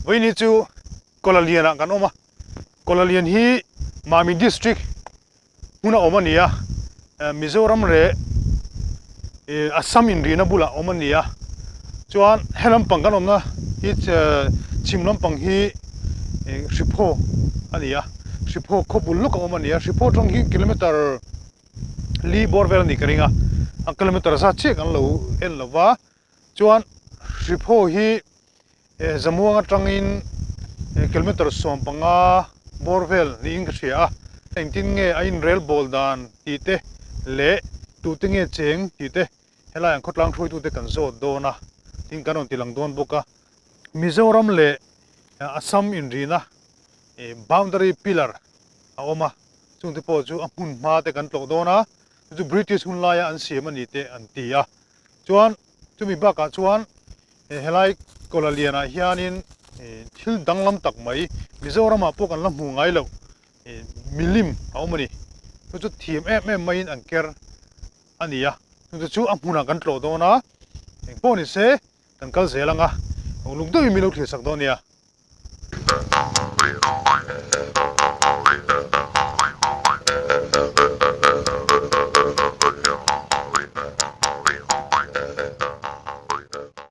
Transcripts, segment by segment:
oi ni chu Kolalian ang kan oma Kolalian hi Mami district huna oma niya Mizoram re Assam in rina bula oma niya chuan helampang kan omna hi chimlampang hi Shipho ania Shipho khopul luk oma niya Shipho tong hi kilometer li borvel ni karinga ang kilometer sa chek an lo en lova chuan Shipho hi zamuanga tangin kilometer som panga borvel ni ingsia engtin nge ain rail bol dan tite le tu tinge cheng tite hela ang khotlang throi tu te kan zo dona tin kanon tilang don boka Mizoram le Assam in rina boundary pillar aoma chung te po chu amun ma te kan tlok dona chu British hunlaya an siam ani te an tia chuan chumi baka chuan helai Kolaliana hianin thil danglam tak mai Mizoram a pok an lam hu ngai lo milim aumani chu thiam em mai an ker ania chu amuna kan tlo dona poni se kan kal zelanga lung doi mi lo thli sak donia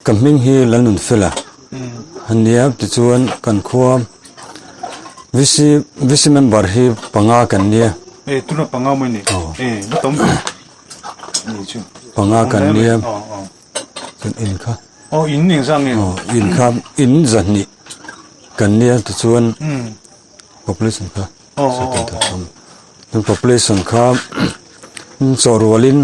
Kaming hi lanun fela haniap ti chuan kan khuam visi member hi panga kan nia tuna panga mai ni tom ni chu panga kan nia kan in kha in ning sang ni in kha in zani kan nia ti chuan population kha population kha chorwalin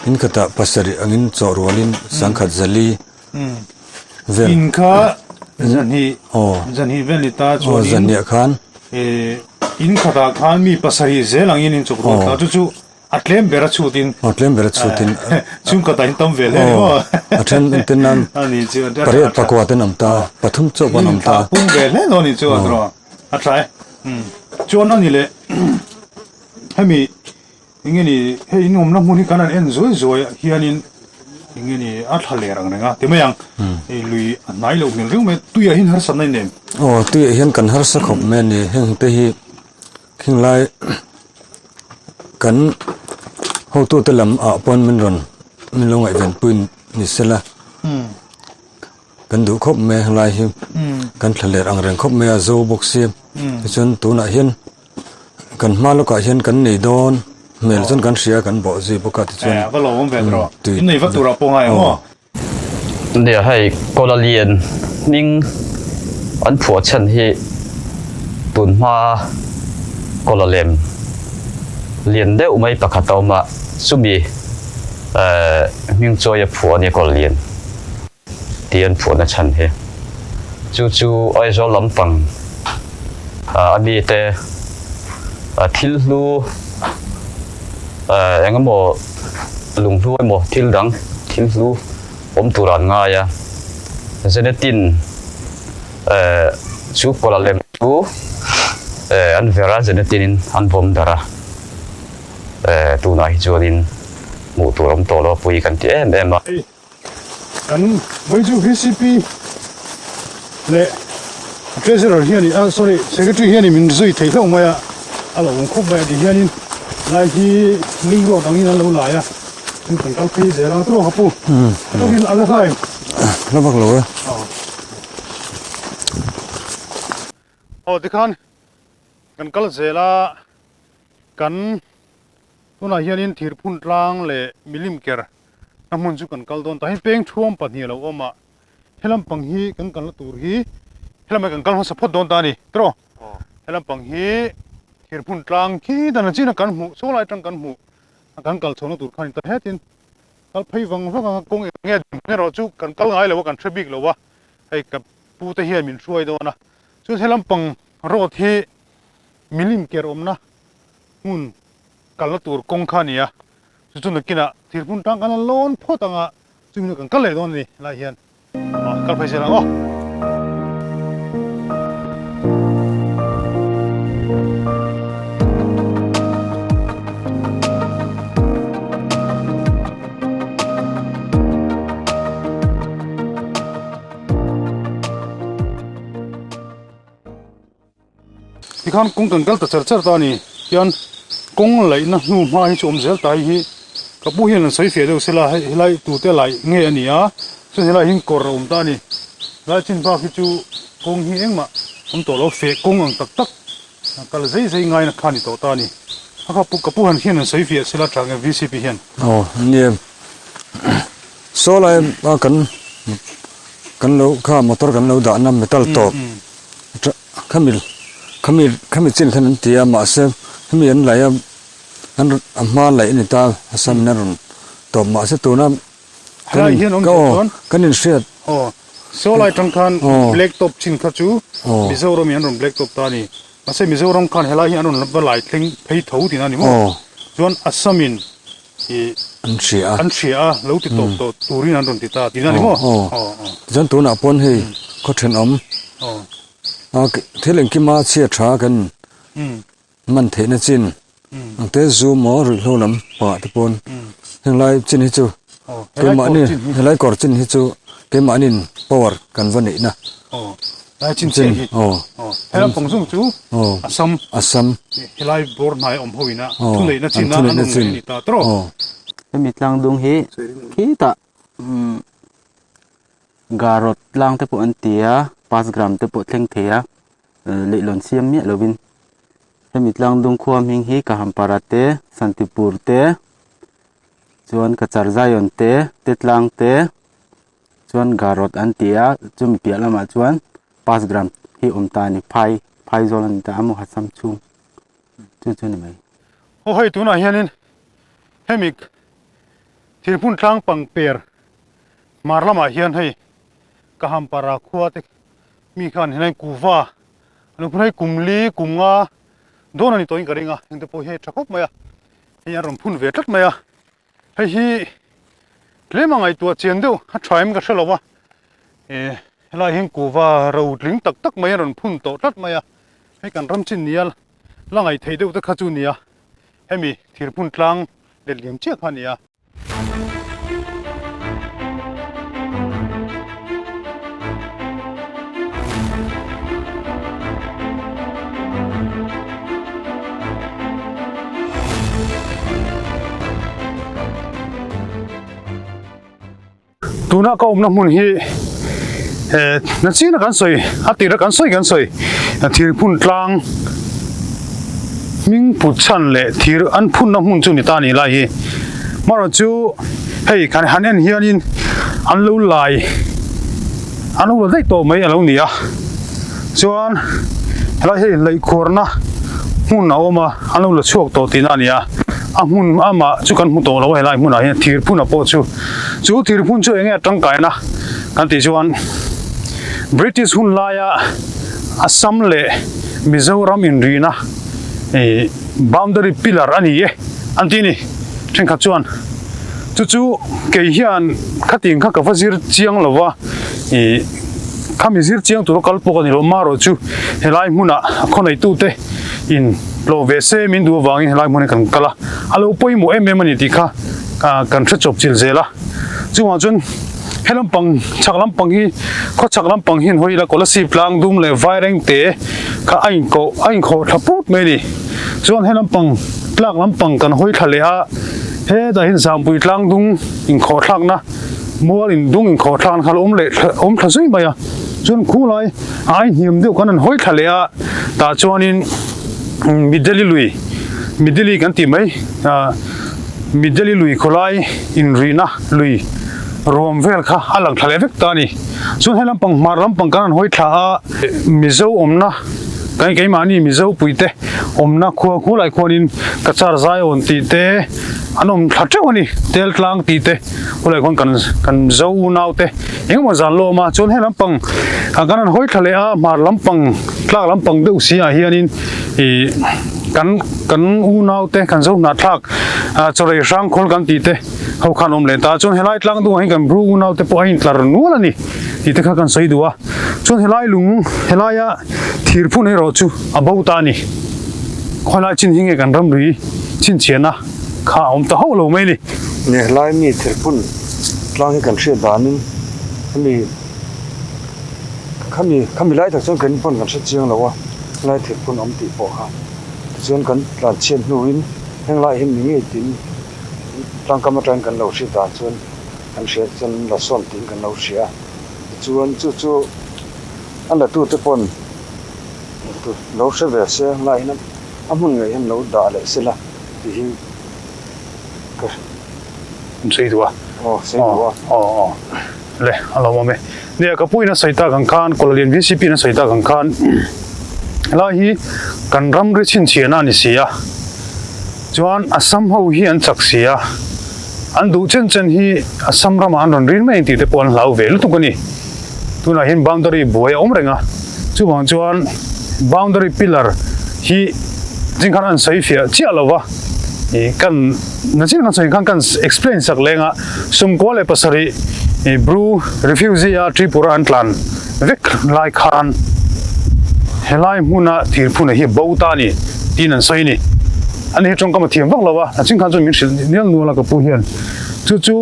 in khata pasari angin chorwalin sangkhat zali in kha zani velita chori zani khan in khata khan mi pasari zelangin in chokro ta chu atlem bera chutin chung kata in tam vel he athen tenan ani chu pare pakwaten amta pathum choban amta pung vel he no ni chu adro atrai chuan ani le hemi ingeni he inom na muni kanan enjoy hianin ingeni athale rang nga temayang lui nai lo mil ring me tuya hin har sam nai nem tuya hian kan har sa khop me ni heng te hi khinglai kan hotu telam appointment ron milongai ven puin ni sela kan du khop me lai hi kan thale rang reng khop me a zo box chon tuna hian kan hmaloka hian kan nei don mel chon kan ria kan bo ji boka ti chon va lo om vel ro nei va tura po ngai ho dia hai Kolalian ning an phuat chan hi tunma Kolalem lian deuh mai pakhatawma sumi ming choya phuan ni Kolalian tian phuan a chan he chu aizo lampang ami te thillu engamo lunglu mo thillu om turan nga ya zenetin chu Kolalem chu an vera zenetin an bom dara tunai chuanin mu turam tolo pui kan ti em kan mai chu VCP le treasurer hiani sorry secretary hiani min zui thei thong maya alo ong khop ba di hianin lai hi lingro dangin an lo la ya tin kan kal phi zela tro hapu to hin ala sai la bak lo tikhan kan kal zela kan tuna hianin thirphun tlang le milim ker amun chu kan kal don ta hi peng thuam pahni lo oma helam pang hi kan la tur hi helam kan kal support don ta ni tro helam pang hi thirphun tlang khi dana china kan mu so lai tang kan mu kan kal chona tur khan ta hetin kal phei wang kong nge ro chu kan kal ngai lo kan traffic lo wa ai ka pu ta hian min suai do na chu helam pang ro thi milim ker omna mun kala tur kong khania chu nakina thirphun tang kan lon photanga chumi kan kal le don ni la hian kal phai sela khan kong kan kal ta char ta ni kian kong lai na nu ma hi chom zel tai hi ka bu hian soi fe do sela helai tu te lai nge ani a chu helai hin kor om ta ni lai chin ba ki chu kong hi engma to lo fe kong ang tak tak kal zai ngai na khani to ta ni aka pu ka pu han hian soi fe sela thang VCP hian nie so lai ba kan lo kha motor kan lo da na metal top khamil chin khan tia ma se mi an lai an ma lai ni ta sam na ron to ma se to na helai hian om kan in shit so lai tang khan black top chin kha chu Mizoram yan ron black top ta ni ase Mizoram khan helai hian ron la lai thing phei tho ti na ni mo chuan Assamin an sia lo ti top to turin an ron ti ta ti na ni mo jan tu na pon hei ko then om thelen ki ma chia tha kan man the na chin ang te zu mo ri lo lam pa te pon heng lai chin hi chu ke ma ni helai kor chin hi chu ke ma nin power kan van nei na lai chin hi helam pong sung chu Assam helai bor nai om hoina thu nei na chin na an ni ta tro mi tlang dung hi khi ta garot lang te po an tia 5 gram te po thleng thea le lon siam mi lovin mi tlang dung khuam hing hi ka hampara te Santipur te chuan ka charzayon te tetlang te chuan garot an tia chumi pia lama chuan 5 gram hi omta ni phai zol an ta amu hasam chung chu ni mai hoi tu na hianin hemik thirpun tlang pang per marlama hian hei ka hampara khuate mi khan hinai kuwa anu phai kumli kumnga dona ni toin karinga inte po he thakop maya ya rom phun ve tlat maya hei hi lemangai tua chen deu ha thaim ka shalowa helai hin kuwa ro tling tak tak maya ron phun to tlat maya hei kan ram chin nial langai thei deu ta khachu nia hemi thirpun tlang del gem che khania tuna ka omna mun hi na china kan soi atira kan soi thirpun tlang ming pu chan le thir an phun na mun chu ni ta ni la hi maro chu hei kan hanen hianin an lo lai an lo dai to mai alo ni a chuan helai hei lei khorna mun na oma an lo chuak to ti na ni a amun ama chu kan mu to lo helai mun a hi thirpun a po chu thirpun chu enge tang kai na kan ti chuan British hun laya Assam le Mizoram in rina boundary pillar ani ye antini then kha chuan chu ke hian khating kha ka fazir chiang lawa khamizir chiang tu kal pok ani lo maro chu helai muna khonai tu te in lo ve se min du wangi helai mun kan kala alo poi mo em mani ti kha kan thra chop chil zela chuwa chun helam pang chaklam pang hi kho chaklam pang hin hoi la kola sip lang dum le vaireng te ka ain kho thaput me ni chuan helam pang plak lam pang kan hoi thale a he da hin sam pui tlang dung in kho thak na mual in dung in kho thlan khal le thasui maya chuan khulai ai hiam deu kan an hoi thale a ta chuanin mideli kan ti mai mideli lui kholai in rina lui rom vel kha alang thale vek ta ni chun helam pang mar lam pang kan hoi tha mizo omna kai mani mizo puite omna khu lai khonin kachar zai on ti te anom thatewani tel tlang ti te ulai khon kan zo nau te engma zan lo ma chun helam pang kan hoi thale a mar lam pang tlak lam pang deu sia hianin kan u nau te kan zo na thak chore sang khol kan ti te ho khanom le ta chun helai tlang du hin kan bru nau te po hin tlar nu la ni ti te kha kan sei duwa chun helai lung helaya thirphun he ro chu abau ta ni khola chin hinge kan ram ri chin chena kha om ta ho lo mai ni ne lai mi thirphun tlang kan hria danin khami lai tak chon kan pon kan hria chiang lawa lai thịt phun ống tị bỏ ha chuyên cần là chiên nuôi hang lại hình như tin trang cam trang cần lâu xí ta chuyên anh sẽ chuyên là xóm tin cần lâu xí à chuyên chú anh là tu tập pon lâu sẽ về sẽ lại nó muốn người em lâu đã lại sẽ là thì xây đùa xây đùa lệ alo mà mẹ nè cái bụi nó xây ta càng khan còn liền VCP nó xây ta càng khan là hi kan ram ri chin chiana ni sia chuan asam ho hi an chak sia an du chen hi asam ram an ron rin mai ti te pon lau ve lu tu kani tuna hin boundary boy om renga chu bang chuan boundary pillar hi jing khan an sai fia chia lawa e kan na chin kan sai kan explain sak lenga sum ko le pasari e bru refugee a tripura an tlan vek lai khan helai muna thir phuna hi bauta ni tin an sai ni ani he tongkam thiam wak lawa a ching khan chu min sil nial nu la ka pu hian chu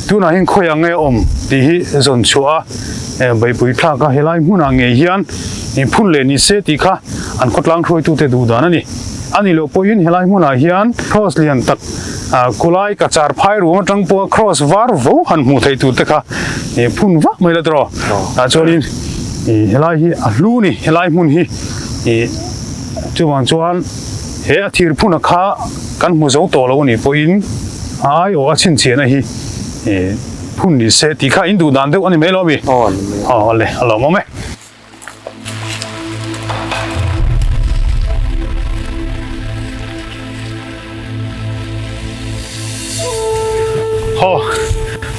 tuna hin khoya nge om ti hi zon chua bai pui thla ka helai muna nge hian ni phun le ni se ti kha an khotlang throi tu te du dan ani ani lo poin helai muna hian cross lian tak kulai ka char phai ru tang po cross var vo han mu thei tu te kha phun wa mai la tro a chorin helai hi a lu ni helai mun hi chuan chuan he a thir phuna kha kan mu zo to lo ni poin ai o a chin chena hi phun ni se ti kha in du dan deuh ani mai lo mi le alo mo me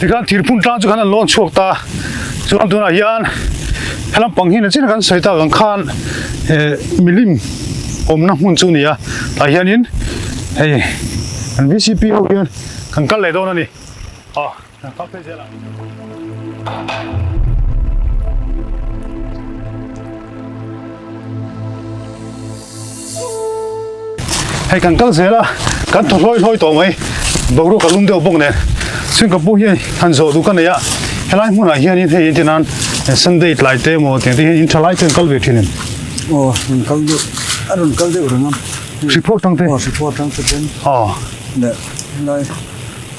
thì kan thir phun tang chu kan lon chuak ta chuan tuna hian helam panghin a chin kan sai ta kan khan milim omna hun chu ni a ta hianin hei kan VCP ho hian kan kal le don ani kan kal pe jela hei kan kal zela kan thloi to mai boru kalum deuh bok ne Singapore hian han zo du kan ya helai mun a hian in hei tinan Sunday tlai te mo te in thalai ten kal ve thinin mình kal de aron kal de urangam report tang te report tang te pen ne lai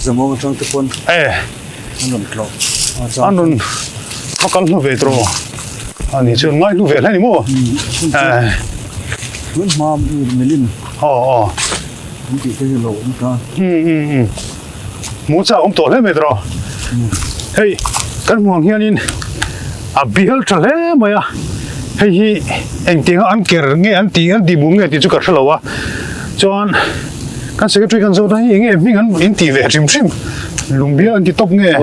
zamo tang te pon anon klo anon pakal nu ve tro ani chuan ngai nu ve lai ni mo mun ma milim ti te lo ka mu cha om to le me tro hei kan muang hianin a bial thale maya hei hi eng ting an ker nge an ti an di bu nge ti chu ka thlowa chuan kan secretary kan zo dai nge mi kan in ti ve trim lung bia an ti top nge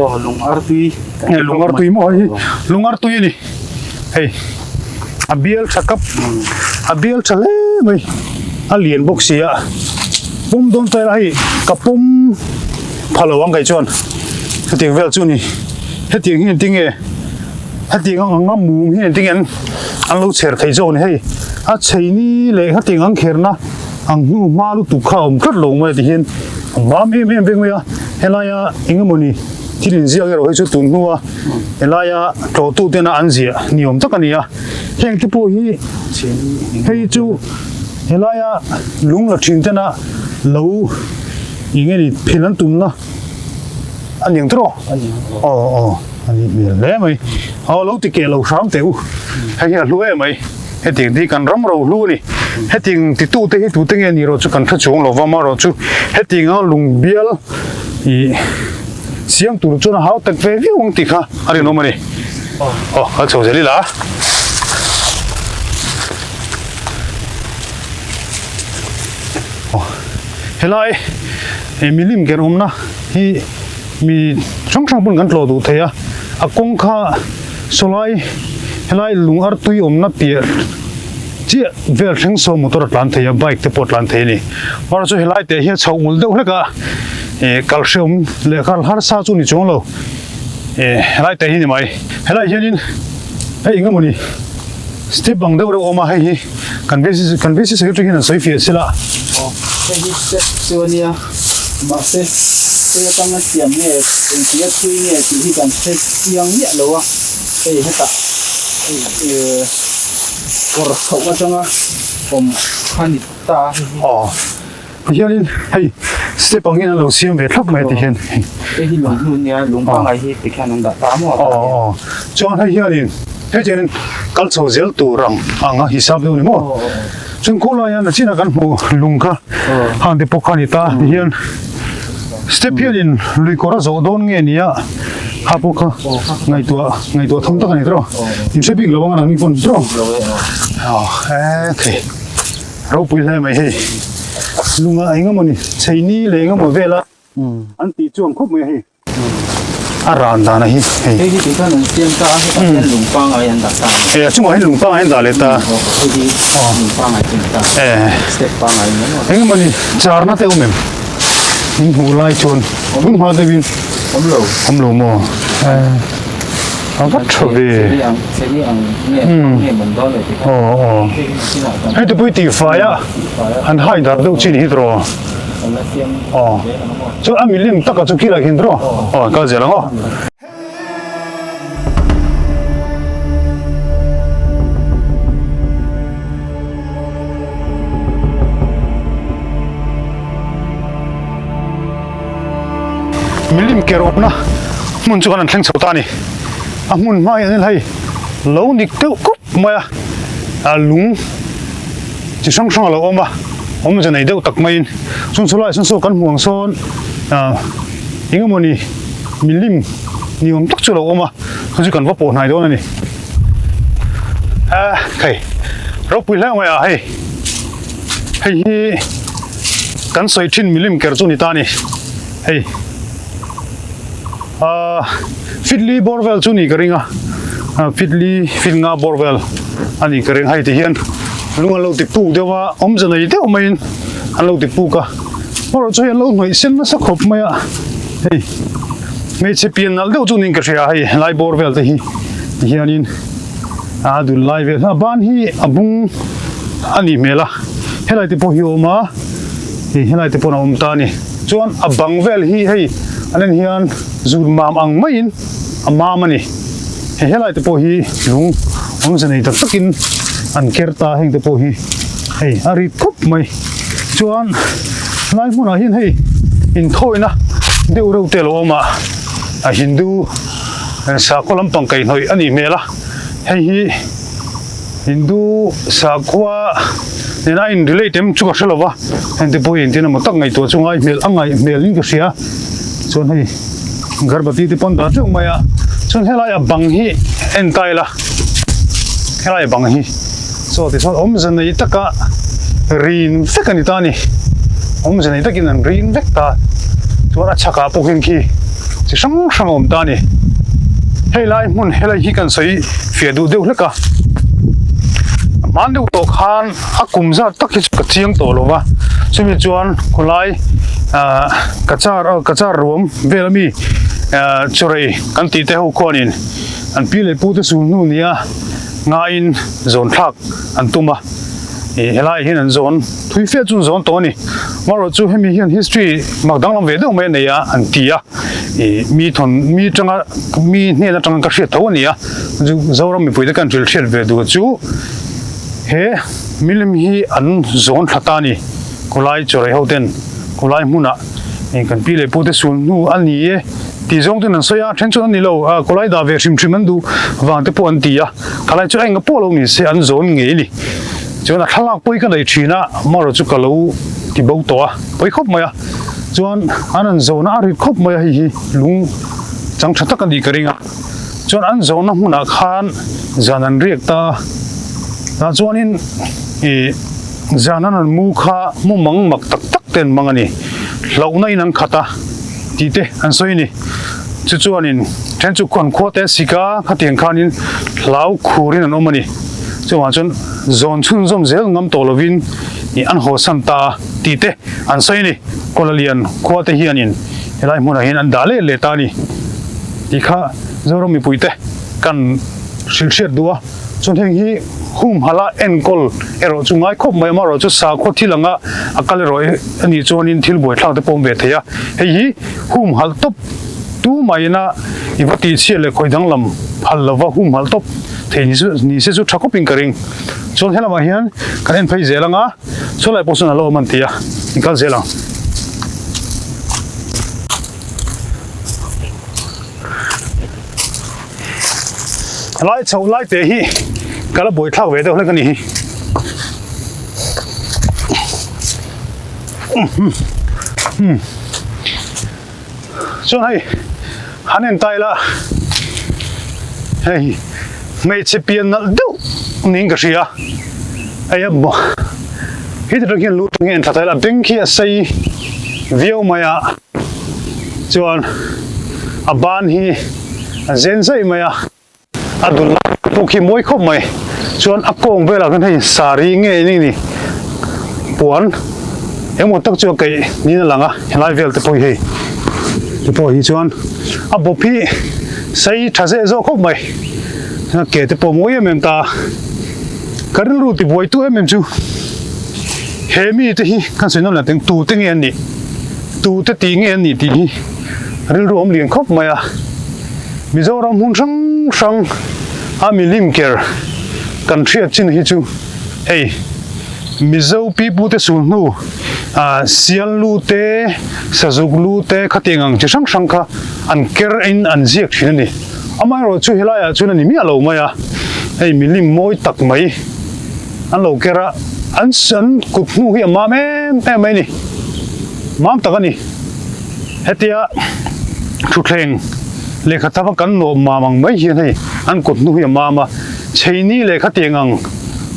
lung ar tui mo hi lung ar tui ni hei a bial thakap a bial thale mai a lian box sia pum don tai lai ka pum phalo ang kai chuan heting vel chu ni heting hi ting e heting ang ngam mu hi ting an lo cher thei zo ni hei a chei ni le heting ang kherna ang nu ma lu tu kha om khat lo mai ti hin ma me beng me ya helaya ingamoni tirin zia ge ro chu tu nu a helaya to tu te na an zia niom tak ani a heng ti po hi hei chu helaya lung la thin te na lo ingeni phinan tumna anh tro anh mi le mai lo ti ke lo sam teu hay là lu mai he ting đi kan ram ro lu ni he ting ti tu te hi tu te nge ni ro chu kan tha chung lo wa ma ro chu he ting a lung bial i siang tu chu na hau tak ve vi ong ti kha ari no mani a chho jeli la helai milim ger omna hi mi chong bun kan tlo du theya a kong kha solai helai lung ar tui omna pier chi vel theng so motor plan theya bike te pot lan the ni mar chu helai te hi chho mul deuh leka calcium le kal har sa chu ni chong lo helai te hi ni mai helai hianin ingamoni step bang deuh oma hi kan vesi secretary hin soi fi sila Sonia Mase saya tanga siam nge dia tui nge ti kan set siang ni lo wa heta Or khẩu ở trong khăn ta hiền in hay step bằng in lâu xiêm về thấp mày thì hiền cái hi lùng luôn nha lùng băng này hi thì khăn ông đã tám rồi cho hay hiền in thế cho nên căn số zel tu răng ang hisab đâu nè mo chúng cô là nhà chỉ là căn hộ lùng cả hàng để bốc ta hiền step hiền in lui có ra gió đón nghe nia hấp bốc ngày tua thông tắc này rồi im sẽ bị lâu ngang mình phun rồi ok rồi bây giờ mày hay lùng anh ngắm mình xây ní lấy ngắm về là anh tí chuông khóc mày hay ran ta này cái gì cái nó xiêm ta cái lùng băng này anh đặt ta chúng mày lùng băng anh đã lấy ta cái gì lùng băng này xiêm ta step băng này nữa anh ngắm mình chả nó theo mình mình hù lại chuồn mình hoa đây hôm lầu mò nó rất trở về hay tụi bây tỷ phải á anh hai đặt đâu chỉ đi rồi cho anh mình liền tất cả chỗ kia là hiện rồi cái gì là ngó mình liền kéo na muốn cho anh thằng sầu ta này muốn mai anh hay lâu nít tiêu cúp mày lúng chỉ sang sang là ông giờ này đâu tắc mày xuân số lại xuân số căn huồng son những cái món này mình lim nhiều tắc cho là ông không chỉ cần vấp bộ này đâu này cái rồi bây giờ mày hay căn sợi chín mình lim kéo cho người ta này hay Fitli borvel chu ni karinga Fitli borvel ani karing hai ti hian lunga lo ti pu dewa omjana ite omain an lo ti pu ka moro chu hian lo noi sen na sa khop maya hei me che pian nal deu chu ning ka ria hei lai borvel te hi hianin du lai ve ban hi abung ani mela helai ti po hi oma helai ti po na om ta ni chuan abang vel hi hei anen hian zur mam ang main ama mani helai te po hi lung om zanei tak takin an kerta heng te po hi hei ari khop mai chuan lai mona hin hei in thoina deu ro te lo ma hindu sa kolam pangkai noi ani mela hei hi hindu sa kwa nena in relate em chu ka shalowa hen te po in tina mo tak ngai to chungai mel angai mel in ka sia chuan hei garbati ti pon da chung maya chun helai bang hi entai la helai bang hi so ti so om zan nei taka rin fekani ta ni om zan nei takin an rin vek ta chuan a chaka pokin ki chi sang sang om ta ni helai mun helai hi kan sei fia du deu hleka man deu to khan a kum za tak hi ka chiang to lova chumi chuan kulai kachar rom velami chorei kan ti te ho khonin an pile pu te su nu nia nga in zon thak an tuma helai hin an zon thui fe chun zon to ni maro chu hemi hian history magdang lam ve do me ne ya an tia mi thon mi changa mi ne na changa ka hre tho ni ya ju zoram mi puide kan tril hret ve du chu he milim hi an zon thata ni kulai chorei ho ten kulai muna kan pile pu te su nu an ni e ti zong tu nan soya tension ani lo kolai da ve sim man du wang te pon ti ya kalai chu eng po lo ni se an zone nge ni chu na khalak poi ka dai thina maro chu ka lo ti bo to a poi khop ma ya chuan an zone a ri khop ma hi lung chang tha tak ani karinga chuan an zone na huna khan zanan riek ta chuan in zanan an mu kha mu mang mak tak tak ten mangani lo nai nan khata ti te an soi ni chu chuanin then chu kon khote sika khatiang khanin lau khurin an omani chuan chun zon chun zom zel ngam to lovin ni an ho san ta ti te an soi ni kolalian khote hianin helai mona hin an dale le ta ni ti kha zoro mi puite kan shilshet duwa chun heng hi hum hala enkol ero chungai khop mai maro chu sa kho thilanga akal roi ani chonin thil boi thlang te pom ve theya hei hi hum hal top tu mai na ibati chele khoidang lam hal lawa hum hal top theini su ni se chu thakopin karing chuan helama hian kan en phei zelanga chuan lai pawh sawn alo man tia inkal zelang lai chho lai te hi kala boi thak ve deuh hlek ani hi chuan hei hanen tai la hei mei che pian nal deuh ning ka hria aya bo hi te hian lu nghen tha tai la beng khi a sei viau maya chuan a ban hi a zen sei maya adul pukhi moi khop mai chuan a kong vela kan hei sari nge ni puan emo tak chu kai ni na langa helai vel te poi hei te poi hi chuan a bopi sei thase zo khop mai na ke te po moi em ta karin ru ti boi tu em chu hemi te hi kan sei no la teng tu te nge ni tu te ti nge ni ti hi ril rom lian khop mai a Mizoram hun sang a milim ker kan thriat chin hi chu hey Mizo people te sul nu sial lu te sajuk lu te khatingang chi sang kha an ker in an ziak thin ni amai ro chu hilaya chu ni mi alo maya hey milim moi tak mai an lo kera an san kut nu hi ma me mai ni mam tak ani hetia thu thleng lekha thapa kan no mamang mai hian hei an kut nu hi mama cheini lekha tiangang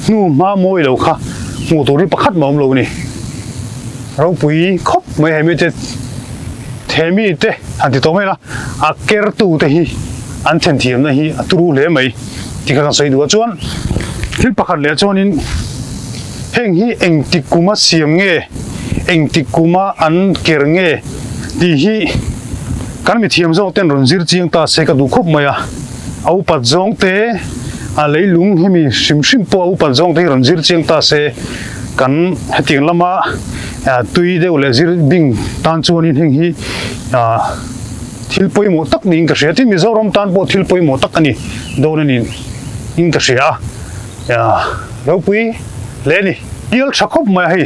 nu ma moi lo kha mu tu ri pakhat mom lo ni ro pui khop mai hai mi te themi te an ti to mai la a ker tu te hi an then thiam na hi aturu le mai ti kha sai du chuan thil pakhat le chuan in heng hi eng ti kuma siam nge eng ti kuma an ker nge ti hi kan mi thiam zo ten ron zir chiang ta se ka du khop maya au pat zong te a leilung hemi sim po au pat zong te ron zir chiang ta se kan hetiang lama tui de ule zir bing tan chuan in heng hi thil poi mo tak ning ka hria ti Mizoram tan po thil poi mo tak ani don ani in ka hria ro pui le ni il thakop mai hei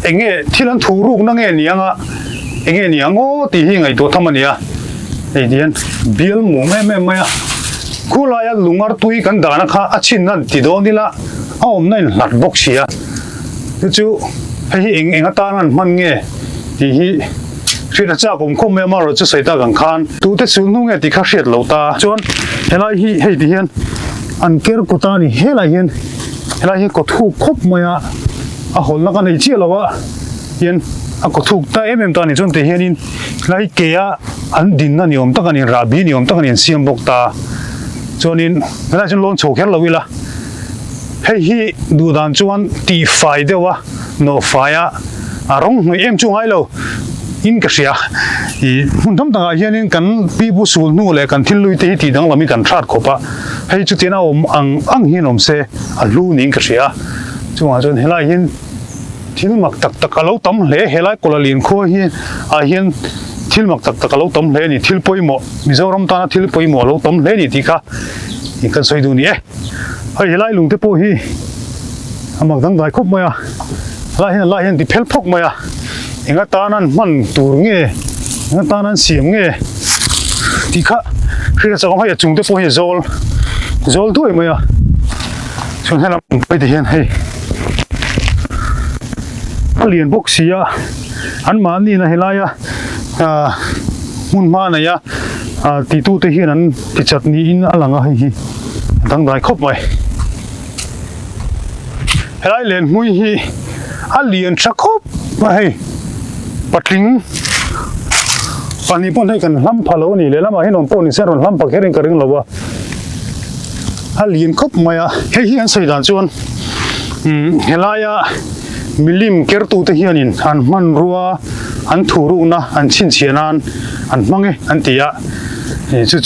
enge thilan thu ruk na nge nianga enge ni ango ti hi ngai to thamania ei dian bial mu me maya khula ya lungar tui kan dana kha achin nan ti do nila aom nai lat box sia chu hei eng ta nan man nge ti hi thira cha kom khom me ma ro chu saita gang khan tu te chu nu nge ti kha hriat lo ta chon helai hi hei ti hian an ker ko ta ni helai hi ko thu khop maya a hol na ka nei chi lo wa hian a ko thuk ta em ta ni chon te hianin lai ke a an din na niom tak ani rabi niom tak ani siam bok ta chonin la chon lon chho kher lo wila hei hi du dan chuan ti fai dewa no faya a rong hmei em chu ngai lo in ka hria I hun tham tanga hianin kan pi bu sul nu le kan thil lui te hi ti dang lami kan thrat khopa hei chu tina ang hin om se a lu ning ka hria chuwa chon helai hin thil mak tak alo tam hle helai kolalin kho hi a hian thil mak tak alo tam hle ni thil poimo Mizoram ta na thil poimo alo tam hle ni ti kha in kan soi du ni hei helai lung te po hi amak dang dai khop maya la hian ti phel phok maya enga ta nan man tur nge enga ta nan siam nge ti kha khira chawng hai chung te po hi zol tu maya chon helam pai te hian hei alien boxia an ma ni na helaya mun ma na ya ti tu te hian an ti chatni in alanga hi dang dai khop mai helai len hui hi alien thakop mai patling pani pon hai kan lam phalo ni le lama hinom pon ni seron lam pa kherin karing lowa alien khop maya hei hi an sai dan chuan helaya milim kertu te hianin an man ruwa an thuru na an chin chianan an mange an tia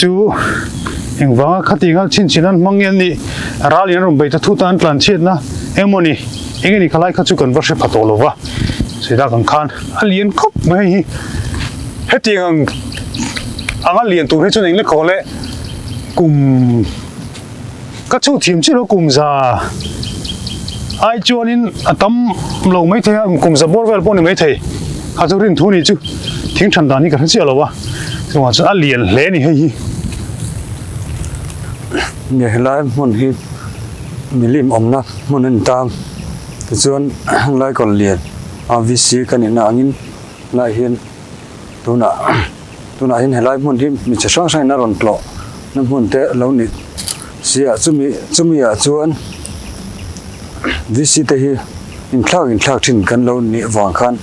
chu engwanga khatinga chin chinan mangen ni ralian rum bai ta thu tan tlan chet na emoni engeni khalai kha chu converse phatolowa sida kan khan alien khop mai hetiang anga lian tu he chon engle khole kum ka chu thim chi ro kum za ai chuanin atam lo mai the kum zabor vel pon mai the ha chu rin thu ni chu thing than da ni ka chi lo wa so wa chu a lian hle ni hi nghe lại muốn hi milim omna muốn anh tam cái chuyện lại còn liền VC cái này là anh lại hiện tu nã hiện lại muốn hi mình chỉ sáng sáng nó còn lọ nó muốn té lâu nít xia chú mi à chuan VC thế hi in khlag trên kan lâu nị vàng khan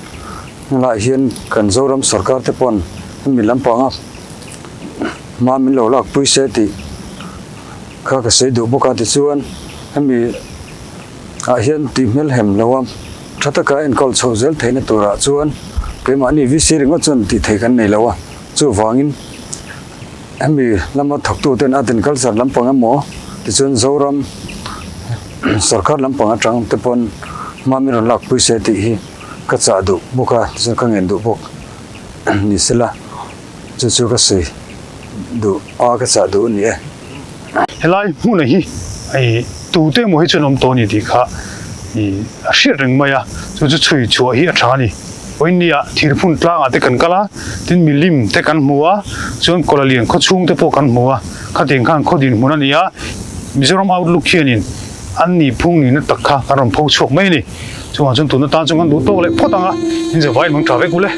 lại hiện cần dâu ram sarkar te pon mình làm panga mà mình lo lak pui se ti kha ka sei du boka ti chuan hemi hian ti mel hem lawam thata ka en kol chho zel theina tura chuan ke ma ni VC ringo chun ti thei kan nei lawa chu wangin hemi lama thak tu ten atin culture lampang amo ti chuan zoram sarkar lampang atang te pon ma mi ron lak pui se ti hi ka cha du boka chu ka ngen du bok ni sela chu ka sei du a ka cha du ni e helai mu na hi ai tu te mo hi chunom to ni ti kha i a hriat reng mai a chu chui chu hi a tha ni oinia thirphun tlang ate kan kala tin milim te kan hmuwa chuan kolalian kho chung te po kan hmuwa khating khan khodin hmuna nia mizoram outlook khianin an ni phung ni na takha karam phau chok mai ni chuan tu na ta chung an du to le photanga in je vai mang tra ve kule